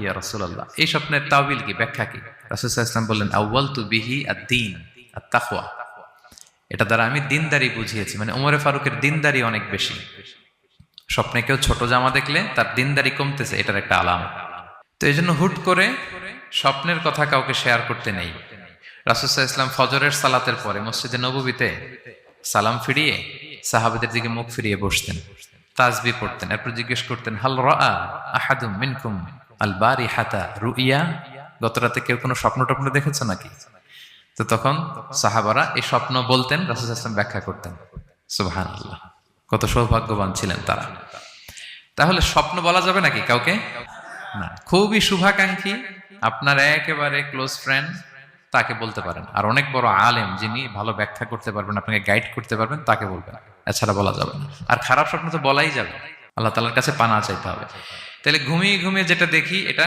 ইয়া রাসূলুল্লাহ, এই স্বপ্নের তাওয়িল কি, ব্যাখ্যা কি? রাসূল সাল্লাল্লাহু আলাইহি ওয়াসাল্লাম বললেন, আউয়ালতু বিহি আদ-দীন আত-তাকওয়া। এটা দ্বারা আমি দিনদারি বুঝিয়েছি, মানে ওমরে ফারুকের দিনদারি অনেক বেশি। স্বপ্নে কেউ ছোট জামা দেখলে তার দিনদারি কমতেছে, এটার একটা আলামত। তো এই জন্য হুট করে স্বপ্নের কথা কাউকে শেয়ার করতে নেই। রাসূল সাল্লাল্লাহু আলাইহি ওয়াসাল্লাম ফজরের সালাতের পরে মসজিদে নববীতে সালাম ফিরিয়ে সাহাবাদের দিকে মুখ ফিরিয়ে বসতেন, তাসবিহ পড়তেন, এরপর জিজ্ঞেস করতেন, হাল রাআ আহাদুম মিনকুম আল বারিহাতা রুইয়া, গত রাতে কেউ কোনো স্বপ্ন টপ্ন দেখেছো নাকি? তো তখন সাহাবারা এই স্বপ্ন বলতেন, রাসূল সাল্লাল্লাহু আলাইহি ওয়াসাল্লাম ব্যাখ্যা করতেন। সুবহানাল্লাহ, কত সৌভাগ্যবান ছিলেন তারা। তাহলে স্বপ্ন বলা যাবে নাকি কাউকে? না। খুবই শুভাকাঙ্ক্ষী, আপনার একেবারে ক্লোজ ফ্রেন্ড, তাকে বলতে পারেন। আর অনেক বড় আলেম যিনি ভালো ব্যাখ্যা করতে পারবেন, আপনাকে গাইড করতে পারবেন, তাকে বলবেন। এছাড়া বলা যাবে না। আর খারাপ স্বপ্ন তো বলাই যাবে না, আল্লাহ তাআলার কাছে পানাহ চাইতে হবে। তাহলে ঘুমিয়ে ঘুমিয়ে যেটা দেখি এটা